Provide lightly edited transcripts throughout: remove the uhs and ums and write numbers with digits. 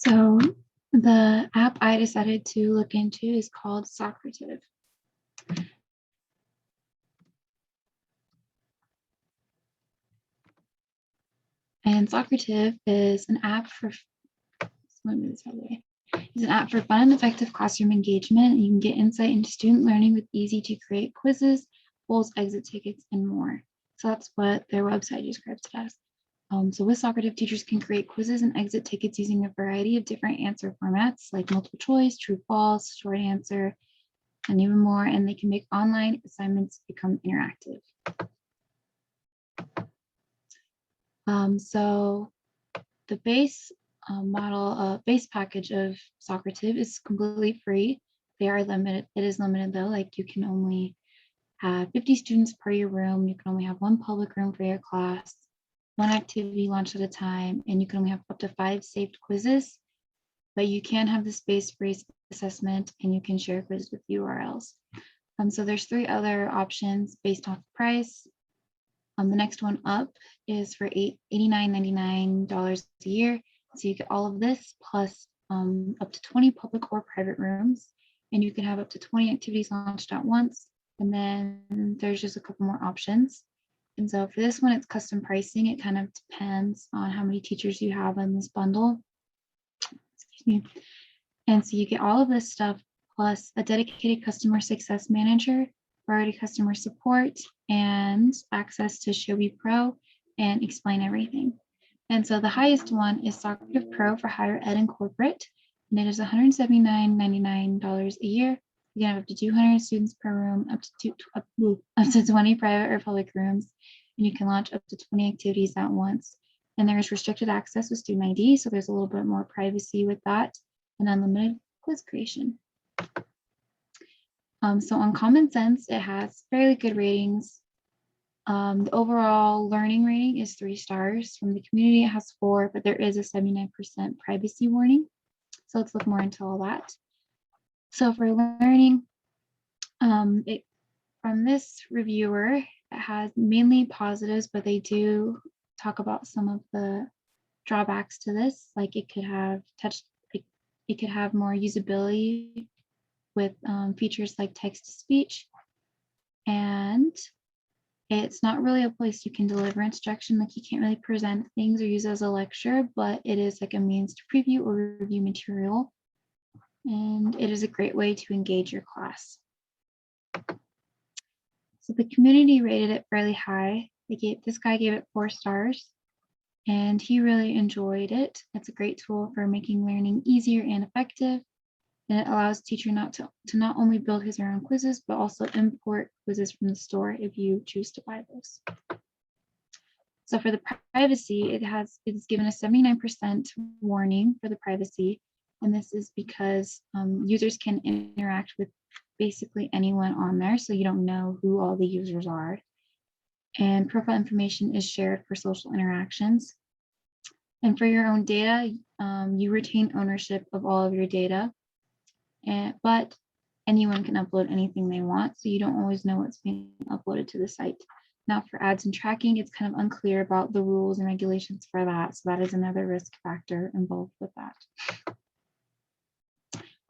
So the app I decided to look into is called Socrative. And Socrative is an app for fun and effective classroom engagement. You can get insight into student learning with easy to create quizzes, polls, exit tickets, and more. So that's what their website describes it as. So with Socrative, teachers can create quizzes and exit tickets using a variety of different answer formats like multiple choice, true, false, short answer, and even more. And they can make online assignments become interactive. So the base base package of Socrative is completely free. They are limited. It is limited though, like you can only have 50 students per your room. You can only have one public room for your class, one activity launched at a time, and you can only have up to 5 saved quizzes, but you can have the space-free assessment and you can share quizzes with URLs. So there's 3 other options based off price. The next one up is for $89.99 a year. So you get all of this plus up to 20 public or private rooms, and you can have up to 20 activities launched at once. And then there's just a couple more options. And so for this one, it's custom pricing. It kind of depends on how many teachers you have in this bundle. Excuse me. And so you get all of this stuff plus a dedicated customer success manager, priority customer support, and access to Shobi Pro and explain everything. And so the highest one is Socrative Pro for higher ed and corporate, and it is $179.99 a year. You can have up to 200 students per room, up to 20 private or public rooms, and you can launch up to 20 activities at once. And there is restricted access with student ID, so there's a little bit more privacy with that, and unlimited quiz creation. So on Common Sense, it has fairly good ratings. The overall learning rating is 3 stars. From the community, it has 4, but there is a 79% privacy warning. So let's look more into all that. So for learning, from this reviewer, it has mainly positives, but they do talk about some of the drawbacks to this. Like it could have it could have more usability with features like text-to-speech, and it's not really a place you can deliver instruction. Like you can't really present things or use as a lecture, but it is like a means to preview or review material, and it is a great way to engage your class. So the community rated it fairly high. This guy gave it 4 stars, and he really enjoyed it. It's a great tool for making learning easier and effective. And it allows teacher to not only build his or her own quizzes, but also import quizzes from the store if you choose to buy those. So for the privacy, it's given a 79% warning for the privacy. And this is because users can interact with basically anyone on there, so you don't know who all the users are. And profile information is shared for social interactions. And for your own data, you retain ownership of all of your data. But anyone can upload anything they want, so you don't always know what's being uploaded to the site. Now for ads and tracking, it's kind of unclear about the rules and regulations for that, so that is another risk factor involved with that.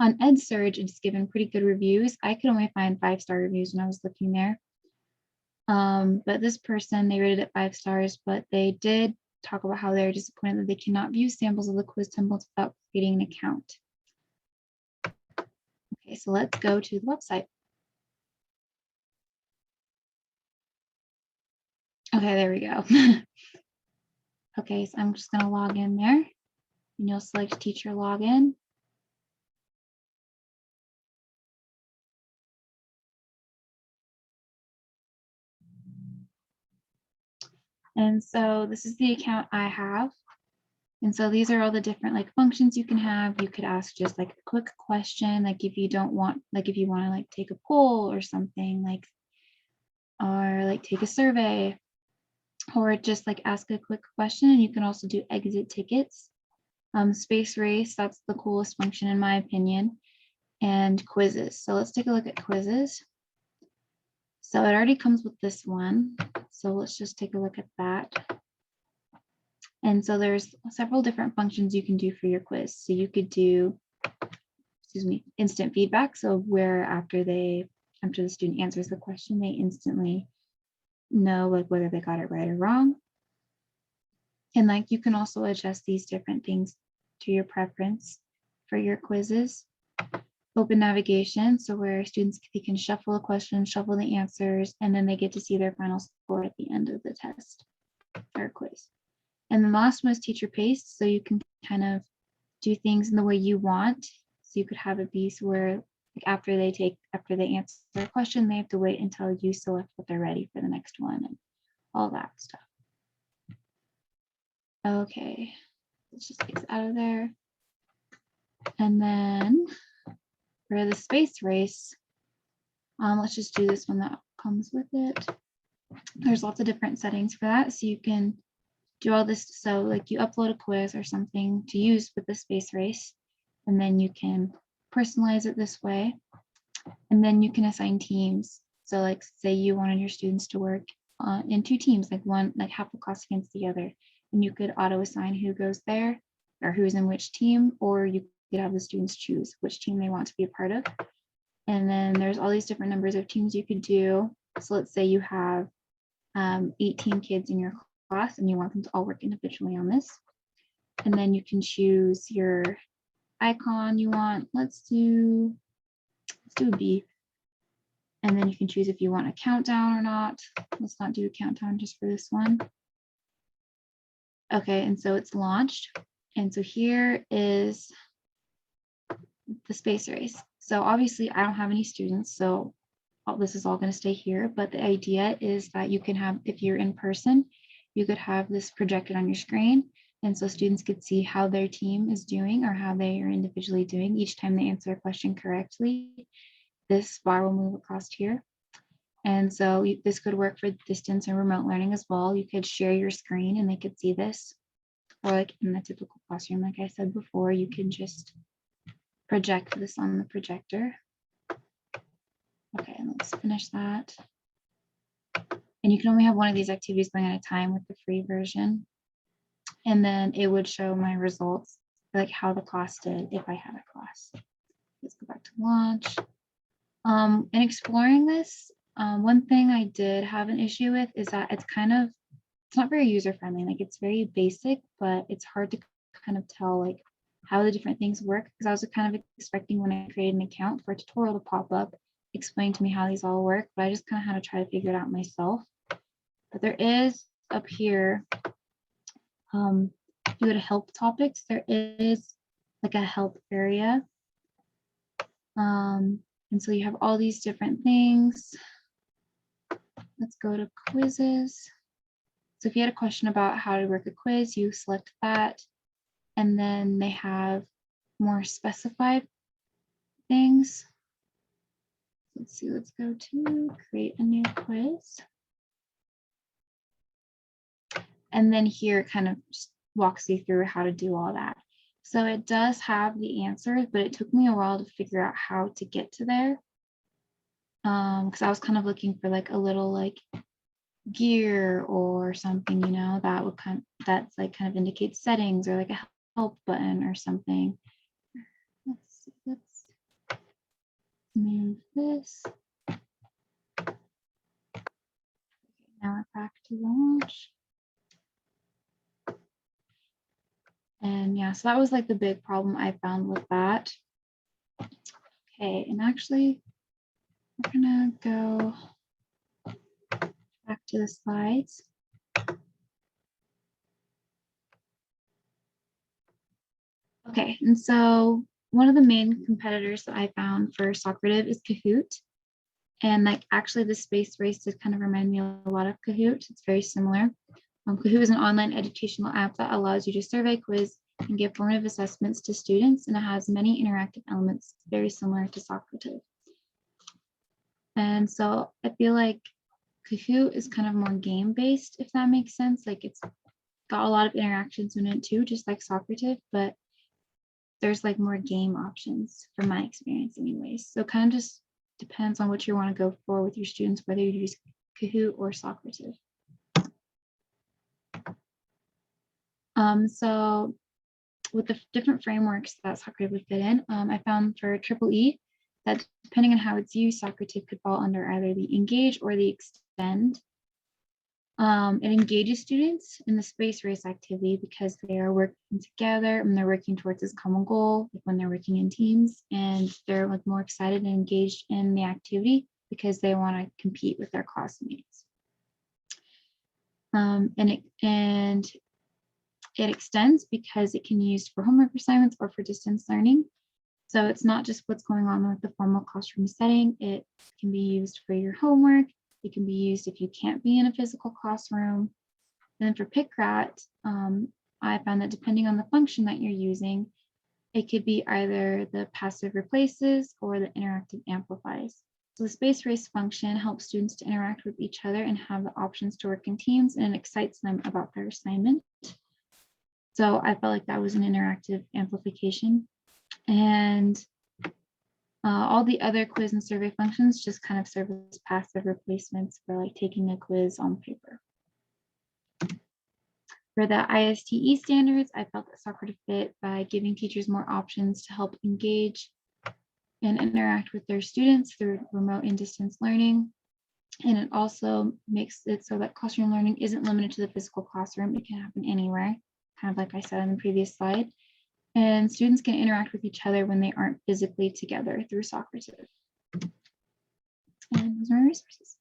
On EdSurge, it's given pretty good reviews. I could only find 5-star reviews when I was looking there. But this person, they rated it 5 stars, but they did talk about how they're disappointed that they cannot view samples of the quiz templates without creating an account. Okay, so let's go to the website. Okay, there we go. Okay, so I'm just going to log in there, and you'll select teacher login. And so this is the account I have. And so these are all the different like functions you can have. You could ask just like a quick question, like if you don't want, like if you want to like take a poll or something, like, or like take a survey, or just like ask a quick question. And you can also do exit tickets. Space race, that's the coolest function in my opinion, and quizzes. So let's take a look at quizzes. So it already comes with this one. So let's just take a look at that. And so there's several different functions you can do for your quiz. So you could do, instant feedback. So where after the student answers the question, they instantly know like whether they got it right or wrong. And like you can also adjust these different things to your preference for your quizzes. Open navigation, so where students they can shuffle a question, shuffle the answers, and then they get to see their final score at the end of the test or quiz. And the last one is teacher paced, so you can kind of do things in the way you want. So you could have it be where like after they answer their question, they have to wait until you select what they're ready for the next one and all that stuff. Okay, let's just get out of there. And then for the space race, let's just do this one that comes with it. There's lots of different settings for that. So you can do all this. So like you upload a quiz or something to use with the space race, and then you can personalize it this way. And then you can assign teams. So like say you wanted your students to work in 2 teams, like half the class against the other. And you could auto assign who goes there or who's in which team, or you could have the students choose which team they want to be a part of. And then there's all these different numbers of teams you could do. So let's say you have 18 kids in your class and you want them to all work individually on this. And then you can choose your icon you want. Let's do a bee. And then you can choose if you want a countdown or not. Let's not do a countdown just for this one. Okay, and so it's launched. And so here is the space race. So obviously I don't have any students, so this is all going to stay here. But the idea is that you can have, if you're in person, you could have this projected on your screen. And so students could see how their team is doing or how they are individually doing each time they answer a question correctly. This bar will move across here. And so this could work for distance and remote learning as well. You could share your screen and they could see this. Or like in the typical classroom, like I said before, you can just project this on the projector. Okay, let's finish that. And you can only have one of these activities going at a time with the free version. And then it would show my results, like how the class did if I had a class. Let's go back to launch. In exploring this, one thing I did have an issue with is that it's not very user-friendly. Like it's very basic, but it's hard to kind of tell like how the different things work, because I was kind of expecting when I created an account for a tutorial to pop up, explain to me how these all work, but I just kind of had to try to figure it out myself. But there is up here, if you go to help topics, there is like a help area. And so you have all these different things. Let's go to quizzes. So if you had a question about how to work a quiz, you select that. And then they have more specified things. Let's see, let's go to create a new quiz. And then here it kind of just walks you through how to do all that. So it does have the answers, but it took me a while to figure out how to get to there. Because I was kind of looking for like a little like gear or something, you know, that would that's like kind of indicate settings, or like a help button or something. Let's move this. Okay, now we're back to launch. And yeah, so that was like the big problem I found with that. Okay, and actually, we're gonna go back to the slides. Okay, and so one of the main competitors that I found for Socrative is Kahoot. And like actually the space race did kind of remind me a lot of Kahoot. It's very similar. Kahoot is an online educational app that allows you to survey, quiz, and give formative assessments to students, and it has many interactive elements very similar to Socrative. And so I feel like Kahoot is kind of more game-based, if that makes sense. Like it's got a lot of interactions in it too, just like Socrative, but there's like more game options from my experience anyways. So kind of just depends on what you want to go for with your students, whether you use Kahoot or Socrative. So with the different frameworks that Socrative would fit in, I found for triple E that depending on how it's used, Socrative could fall under either the engage or the extend. It engages students in the space race activity because they are working together and they're working towards this common goal, like when they're working in teams, and they're like more excited and engaged in the activity because they want to compete with their classmates. And it extends because it can be used for homework assignments or for distance learning. So it's not just what's going on with the formal classroom setting. It can be used for your homework. It can be used if you can't be in a physical classroom. And then for PICRAT, I found that depending on the function that you're using, it could be either the passive replaces or the interactive amplifies. So the space race function helps students to interact with each other and have the options to work in teams, and it excites them about their assignment. So I felt like that was an interactive amplification. And all the other quiz and survey functions just kind of serve as passive replacements for like taking a quiz on paper. For the ISTE standards, I felt that Socrative fit by giving teachers more options to help engage and interact with their students through remote and distance learning. And it also makes it so that classroom learning isn't limited to the physical classroom. It can happen anywhere, kind of like I said in the previous slide. And students can interact with each other when they aren't physically together through Socrative. And those are my resources.